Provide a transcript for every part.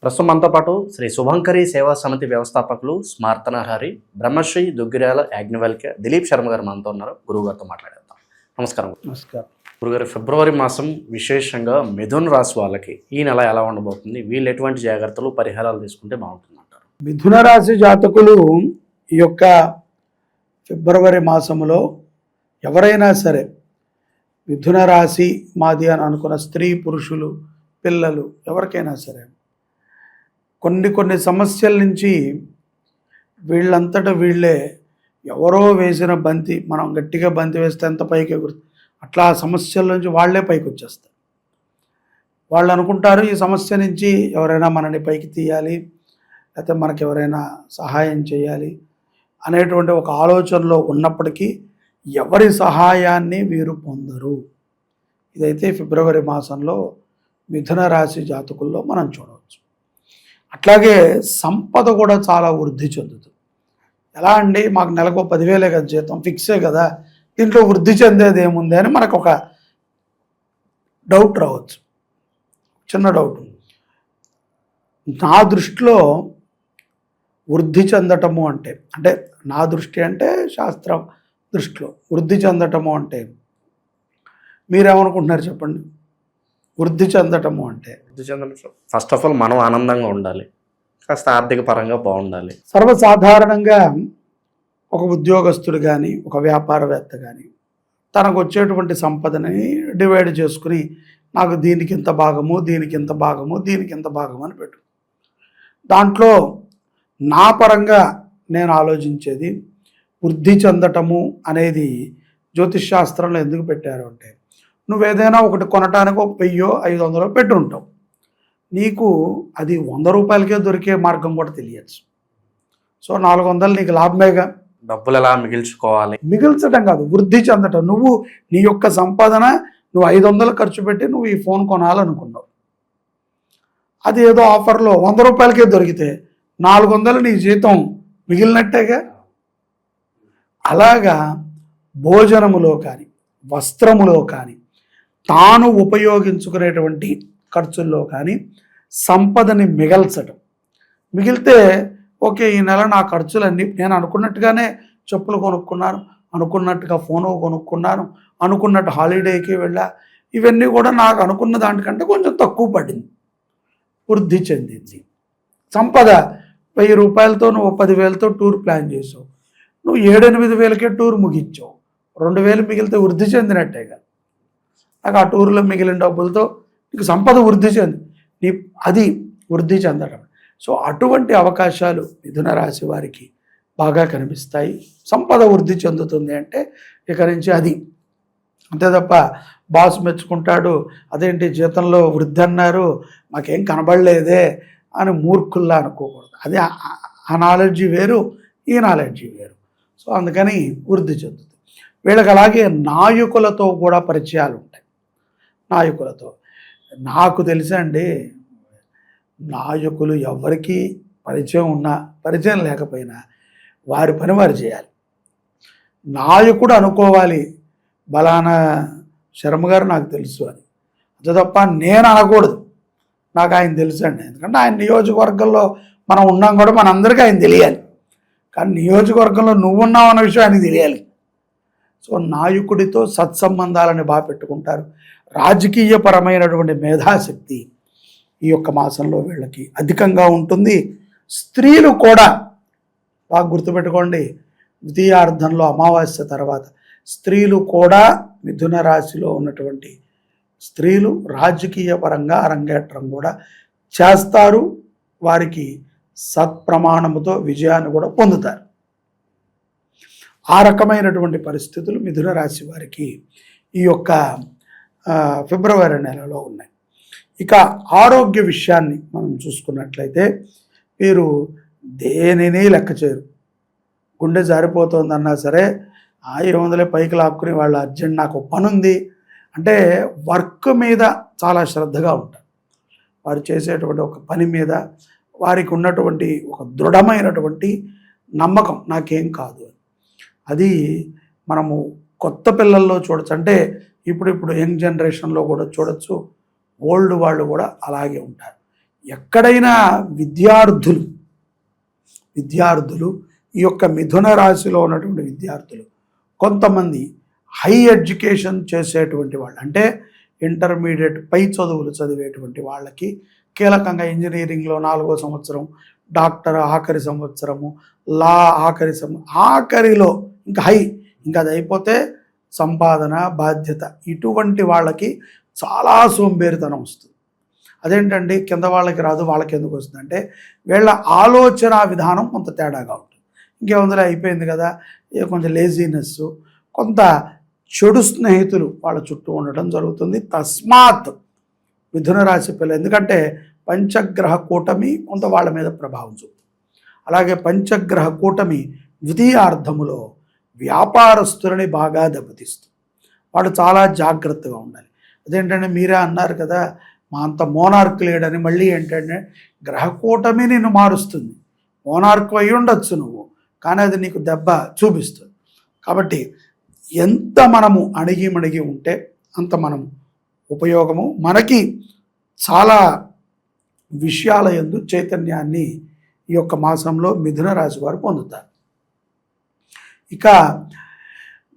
ప్రస్తుతం మనతో పాటు శ్రీ శుభంకరి సేవా సమితి వ్యవస్థాపకులు స్మార్తనహరి బ్రహ్మశ్రీ దుగ్గిరాల యాజ్ఞవల్క్య దిలీప్ శర్మ గారు మనతో ఉన్నారు. గురువుగారితో మాట్లాడేద్దాం. నమస్కారం. నమస్కారం గురుగారు, ఫిబ్రవరి మాసం విశేషంగా మిథున రాశి వాళ్ళకి ఈ నెల ఎలా ఉండబోతుంది? వీళ్ళు ఎటువంటి జాగ్రత్తలు పరిహారాలు తీసుకుంటే బాగుంటుంది అంటారు? మిథున రాశి జాతకులు ఈ యొక్క ఫిబ్రవరి మాసంలో ఎవరైనా సరే మిథున రాశి మాది అని అనుకున్న స్త్రీ పురుషులు పిల్లలు ఎవరికైనా సరే కొన్ని సమస్యల నుంచి వీళ్ళంతటా వీళ్ళే ఎవరో వేసిన బంతి, మనం గట్టిగా బంతి వేస్తే ఎంత పైకి ఎగురుతుంది, అట్లా ఆ సమస్యల నుంచి వాళ్ళే పైకి వచ్చేస్తారు. వాళ్ళు అనుకుంటారు ఈ సమస్య నుంచి ఎవరైనా మనని పైకి తీయాలి, లేకపోతే మనకి ఎవరైనా సహాయం చేయాలి అనేటువంటి ఒక ఆలోచనలో ఉన్నప్పటికీ ఎవరి సహాయాన్ని వీరు పొందరు. ఇదైతే ఫిబ్రవరి మాసంలో మిథున రాశి జాతకుల్లో మనం చూడవచ్చు. అట్లాగే సంపద కూడా చాలా వృద్ధి చెందుతుంది. ఎలా అండి, మాకు నెలకు 10,000 కదా జీతం, ఫిక్సే కదా, దీంట్లో వృద్ధి చెందేది ఏముంది అని మనకు ఒక డౌట్ రావచ్చు, చిన్న డౌట్. నా దృష్టిలో వృద్ధి చెందటము అంటే నా దృష్టి అంటే శాస్త్రం దృష్టిలో వృద్ధి చెందటము అంటే మీరేమనుకుంటున్నారు చెప్పండి? వృద్ధి చెందటము అంటే ఫస్ట్ ఆఫ్ ఆల్ మనం ఆనందంగా ఉండాలి, కాస్త ఆర్థిక పరంగా బాగుండాలి. సర్వసాధారణంగా ఒక ఉద్యోగస్తుడు కానీ ఒక వ్యాపారవేత్త కానీ తనకు వచ్చేటువంటి సంపదని డివైడ్ చేసుకుని నాకు దీనికి ఇంత భాగము, దీనికి ఇంత భాగము, దీనికి ఇంత భాగము అని పెట్టు. దాంట్లో నా పరంగా నేను ఆలోచించేది వృద్ధి చెందటము అనేది జ్యోతిష్ శాస్త్రంలో ఎందుకు పెట్టారు అంటే, నువ్వేదైనా ఒకటి కొనటానికి ఒక 1,000-500 పెట్టి ఉంటావు, నీకు అది 100 రూపాయలకే దొరికే మార్గం కూడా తెలియచ్చు. సో 400 నీకు లాభమేగా. డబ్బులు ఎలా మిగిల్చుకోవాలి? మిగిల్చడం కాదు, వృద్ధి చెందటం. నువ్వు నీ యొక్క సంపాదన నువ్వు 500 ఖర్చు పెట్టి నువ్వు ఈ ఫోన్ కొనాలనుకున్నావు, అది ఏదో ఆఫర్లో 100 రూపాయలకే దొరికితే 400 నీ జీతం మిగిలినట్టేగా. అలాగా భోజనములో కానీ వస్త్రములో కానీ తాను ఉపయోగించుకునేటువంటి ఖర్చుల్లో కానీ సంపదని మిగిలితే ఓకే, ఈ నెల నా ఖర్చులన్నీ నేను అనుకున్నట్టుగానే చెప్పులు కొనుక్కున్నాను, అనుకున్నట్టుగా ఫోను కొనుక్కున్నాను, అనుకున్నట్టు హాలిడేకి వెళ్ళా, ఇవన్నీ కూడా నాకు అనుకున్న దానికంటే కొంచెం తక్కువ పడింది, వృద్ధి చెందింది. సంపద 1,000 రూపాయలతో నువ్వు 10,000తో టూర్ ప్లాన్ చేసావు, నువ్వు 7-8 వేలకే టూర్ ముగించావు, 2,000 మిగిలితే వృద్ధి చెందినట్టేగా. నాకు ఆ టూర్లో మిగిలిన డబ్బులతో నీకు సంపద వృద్ధి అది వృద్ధి చెందడం. సో అటువంటి అవకాశాలు మిథున రాశి వారికి బాగా కనిపిస్తాయి. సంపద వృద్ధి చెందుతుంది అంటే ఇక నుంచి అది అంతే తప్ప బాస్ మెచ్చుకుంటాడు, అదేంటి జీతంలో వృద్ధి అన్నారు మాకేం కనబడలేదే అని మూర్ఖుల్లా అనుకోకూడదు. అది ఆ నాలెడ్జి వేరు, ఈ నాలెడ్జి వేరు. సో అందుకని వృద్ధి చెందుతుంది. వీళ్ళకి అలాగే నాయకులతో కూడా పరిచయాలు ఉంటాయి. నాయకులతో నాకు తెలుసండి, నాయకులు ఎవరికి పరిచయం ఉన్నా పరిచయం లేకపోయినా వారి పని వారు చేయాలి. నాయకుడు అనుకోవాలి బలానా శర్మ గారు నాకు తెలుసు అని, అంతే తప్ప నేను అనకూడదు నాకు ఆయన తెలుసు అండి. ఎందుకంటే ఆయన నియోజకవర్గంలో మనం ఉన్నాం కూడా మనందరికీ ఆయన తెలియాలి, కానీ నియోజకవర్గంలో నువ్వు ఉన్నావు అన్న విషయం ఆయనకి తెలియాలి. సో నాయకుడితో సత్సంబంధాలని బాగా పెట్టుకుంటారు. రాజకీయపరమైనటువంటి మేధాశక్తి ఈ యొక్క మాసంలో వీళ్ళకి అధికంగా ఉంటుంది. స్త్రీలు కూడా బాగా గుర్తుపెట్టుకోండి, ద్వితీయార్థంలో అమావాస్య తర్వాత స్త్రీలు కూడా మిథున రాశిలో ఉన్నటువంటి స్త్రీలు రాజకీయ పరంగా అరంగేట్రం కూడా చేస్తారు. వారికి సత్ప్రమాణముతో విజయాన్ని కూడా పొందుతారు. ఆ రకమైనటువంటి పరిస్థితులు మిథున రాశి వారికి ఈ యొక్క ఫిబ్రవరి నెలలో ఉన్నాయి. ఇక ఆరోగ్య విషయాన్ని మనం చూసుకున్నట్లయితే వీరు దేనిని లెక్క చేయరు. గుండె జారిపోతుందన్నా సరే ఏముందలే పైకి లాక్కుని వాళ్ళు అర్జెంట్ నాకు పని ఉంది అంటే వర్క్ మీద చాలా శ్రద్ధగా ఉంటారు. వారు చేసేటువంటి ఒక పని మీద వారికి ఉన్నటువంటి ఒక దృఢమైనటువంటి నమ్మకం నాకేం కాదు అని. అది మనము కొత్త పిల్లల్లో చూడొచ్చు, అంటే ఇప్పుడు యంగ్ జనరేషన్లో కూడా చూడొచ్చు. ఓల్డ్ వాళ్ళు కూడా అలాగే ఉంటారు. ఎక్కడైనా విద్యార్థులు ఈ యొక్క మిథున రాశిలో ఉన్నటువంటి విద్యార్థులు కొంతమంది హై ఎడ్యుకేషన్ చేసేటువంటి వాళ్ళు, అంటే ఇంటర్మీడియట్ పై చదువులు చదివేటువంటి వాళ్ళకి కీలకంగా ఇంజనీరింగ్లో 4వ సంవత్సరం, డాక్టర్ ఆఖరి సంవత్సరము, లా ఆఖరిలో ఇంకా ఇంకా అది అయిపోతే సంపాదన, బాధ్యత, ఇటువంటి వాళ్ళకి చాలా సోంబేరితనం వస్తుంది. అదేంటండి కింద వాళ్ళకి రాదు వాళ్ళకి ఎందుకు వస్తుంది అంటే వీళ్ళ ఆలోచన విధానం కొంత తేడాగా ఉంటుంది. ఇంకేముందులో అయిపోయింది కదా, కొంచెం లేజీనెస్, కొంత చెడు స్నేహితులు వాళ్ళ చుట్టూ ఉండడం జరుగుతుంది. తస్మాత్ మిథున రాశి పిల్లలు, ఎందుకంటే పంచగ్రహ కూటమి కొంత వాళ్ళ మీద ప్రభావం చూపుతుంది. అలాగే పంచగ్రహ కూటమి ద్వితీయార్థములో వ్యాపారస్తులని బాగా దెబ్బతీస్తుంది. వాడు చాలా జాగ్రత్తగా ఉండాలి. అదేంటంటే మీరే అన్నారు కదా మా అంత మోనార్క్ లేడని, మళ్ళీ ఏంటంటే గ్రహకూటమి నిన్ను మారుస్తుంది. మోనార్క్ అయి ఉండొచ్చు నువ్వు, కానీ అది నీకు దెబ్బ చూపిస్తుంది. కాబట్టి ఎంత మనము అణిగి ఉంటే అంత మనము ఉపయోగము. మనకి చాలా విషయాల యందు చైతన్యాన్ని ఈ యొక్క మాసంలో మిథున రాశి వారు పొందుతారు. ఇక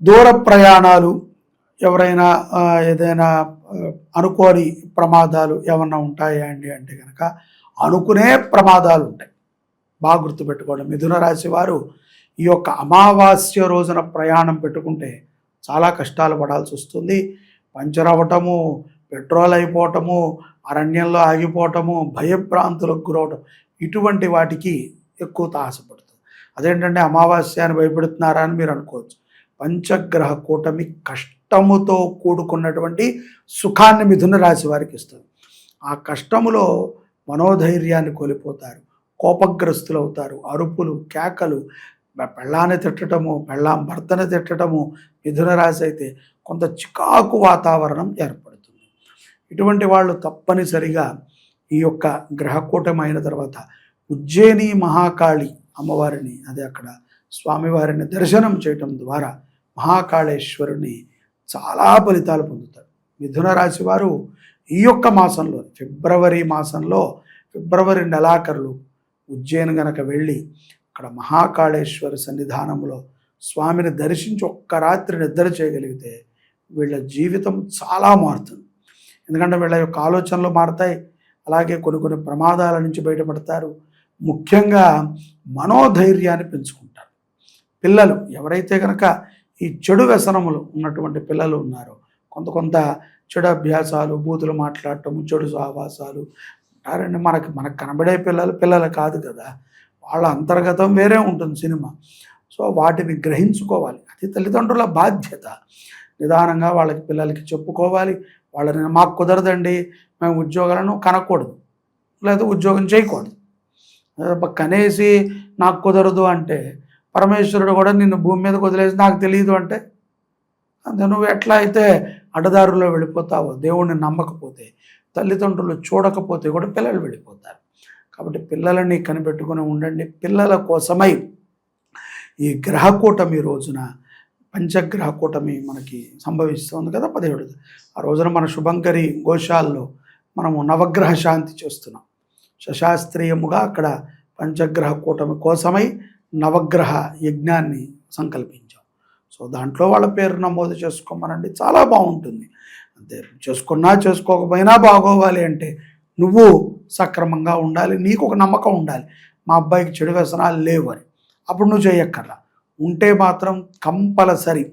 దూర ప్రయాణాలు, ఎవరైనా ఏదైనా అనుకోని ప్రమాదాలు ఏమన్నా ఉంటాయా అండి అంటే కనుక అనుకునే ప్రమాదాలు ఉంటాయి. బాగా గుర్తుపెట్టుకోండి, మిథున రాశి వారు ఈ యొక్క అమావాస్య రోజున ప్రయాణం పెట్టుకుంటే చాలా కష్టాలు పడాల్సి వస్తుంది. పంచర్ అవ్వటము, పెట్రోల్ అయిపోవటము, అరణ్యంలో ఆగిపోవటము, భయభ్రాంతులకు గురవటం, ఇటువంటి వాటికి ఎక్కువ తాసపడుతుంది. అదేంటంటే అమావాస్య అని భయపెడుతున్నారా అని మీరు అనుకోవచ్చు. పంచగ్రహ కూటమి కష్టముతో కూడుకున్నటువంటి సుఖాన్ని మిథున రాశి వారికి ఇస్తుంది. ఆ కష్టములో మనోధైర్యాన్ని కోల్పోతారు, కోపగ్రస్తులు అవుతారు, అరుపులు, కేకలు, పెళ్ళాన్ని తిట్టడము, పెళ్ళాం భర్తని తిట్టడము. మిథున రాశి అయితే కొంత చికాకు వాతావరణం ఏర్పడుతుంది. ఇటువంటి వాళ్ళు తప్పనిసరిగా ఈ యొక్క గ్రహకూటమి అయిన తర్వాత ఉజ్జయిని మహాకాళి అమ్మవారిని, అదే అక్కడ స్వామివారిని దర్శనం చేయటం ద్వారా మహాకాళేశ్వరుని చాలా ఫలితాలు పొందుతారు. మిథున రాశి వారు ఈ యొక్క మాసంలో ఫిబ్రవరి నెలాఖరులు ఉజ్జయిని గనక వెళ్ళి అక్కడ మహాకాళేశ్వర సన్నిధానంలో స్వామిని దర్శించి ఒక్క రాత్రి నిద్ర చేయగలిగితే వీళ్ళ జీవితం చాలా మారుతుంది. ఎందుకంటే వీళ్ళ యొక్క ఆలోచనలు మారుతాయి, అలాగే కొన్ని ప్రమాదాల నుంచి బయటపడతారు. ముఖ్యంగా మనోధైర్యాన్ని పెంచుకుంటారు. పిల్లలు ఎవరైతే కనుక ఈ చెడు వ్యసనములు ఉన్నటువంటి పిల్లలు ఉన్నారో, కొంత చెడు అభ్యాసాలు, బూతులు మాట్లాడటము, చెడు సహవాసాలు ఉంటారండి. మనకు కనబడే పిల్లలు కాదు కదా, వాళ్ళ అంతర్గతం వేరే ఉంటుంది సినిమా. సో వాటిని గ్రహించుకోవాలి, అది తల్లిదండ్రుల బాధ్యత. నిదానంగా వాళ్ళకి పిల్లలకి చెప్పుకోవాలి. వాళ్ళని మాకు కుదరదండి, మేము ఉద్యోగాలను కనకూడదు, లేదా ఉద్యోగం చేయకూడదు. కనేసి నాకు కుదరదు అంటే పరమేశ్వరుడు కూడా నిన్ను భూమి మీద వదిలేసి నాకు తెలియదు అంటే అంతే. నువ్వు ఎట్లా అయితే అడ్డదారుల్లో వెళ్ళిపోతావో, దేవుణ్ణి నమ్మకపోతే, తల్లిదండ్రులు చూడకపోతే కూడా పిల్లలు వెళ్ళిపోతారు. కాబట్టి పిల్లలని కనిపెట్టుకుని ఉండండి. పిల్లల కోసమై ఈ గ్రహకూటమి రోజున, పంచగ్రహ కూటమి మనకి సంభవిస్తుంది కదా 17. ఆ రోజున మన శుభంకరి గోశాలలో మనము నవగ్రహ శాంతి చేస్తున్నాం. సశాస్త్రీయముగా అక్కడ పంచగ్రహ కూటమి కోసమై నవగ్రహ యజ్ఞాన్ని సంకల్పించాం. సో దాంట్లో వాళ్ళ పేరు నమోదు చేసుకోమనండి, చాలా బాగుంటుంది. అంతే, చేసుకోకపోయినా బాగోవాలి అంటే నువ్వు సక్రమంగా ఉండాలి, నీకు ఒక నమ్మకం ఉండాలి, మా అబ్బాయికి చెడు వ్యసనాలు లేవు అని. అప్పుడు నువ్వు చేయక్కర్లా. ఉంటే మాత్రం కంపల్సరీ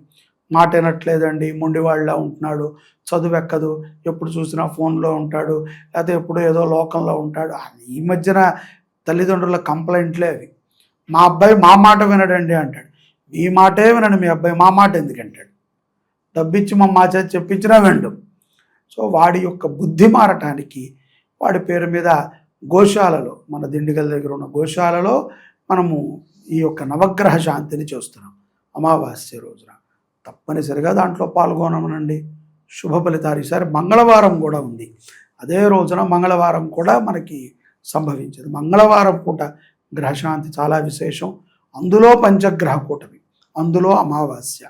మాట వినట్లేదండి, మొండివాళ్ళ ఉంటున్నాడు, చదువు ఎక్కదు, ఎప్పుడు చూసినా ఫోన్లో ఉంటాడు, లేకపోతే ఎప్పుడు ఏదో లోకంలో ఉంటాడు. ఈ మధ్యన తల్లిదండ్రుల కంప్లైంట్లే అవి. మా అబ్బాయి మా మాట వినడండి అంటాడు. మీ మాటే వినండి, మీ అబ్బాయి మా మాట ఎందుకంటాడు? డబ్బిచ్చి మా చేతి చెప్పించినా వినడు. సో వాడి యొక్క బుద్ధి మారటానికి వాడి పేరు మీద గోశాలలో, మన దిండిగల్ దగ్గర ఉన్న గోశాలలో మనము ఈ యొక్క నవగ్రహ శాంతిని చేస్తున్నాం. అమావాస్య రోజున తప్పనిసరిగా దాంట్లో పాల్గొనమనండి, శుభ ఫలితాలు. ఈసారి మంగళవారం కూడా ఉంది, అదే రోజున మంగళవారం కూడా మనకి సంభవించింది. మంగళవారం పూట గ్రహశాంతి చాలా విశేషం. అందులో పంచగ్రహ కూటమి, అందులో అమావాస్య,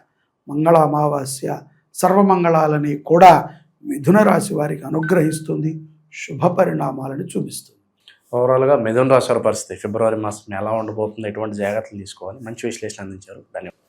మంగళ అమావాస్య సర్వమంగళాలని కూడా మిథున రాశి వారికి అనుగ్రహిస్తుంది, శుభ పరిణామాలను చూపిస్తుంది. ఓవరాల్గా మిథున రాశి వారి పరిస్థితి ఫిబ్రవరి మాసం ఎలా ఉండబోతుంది, ఎటువంటి జాగ్రత్తలు తీసుకోవాలి, మంచి విశ్లేషణ అందించారు. ధన్యవాదాలు.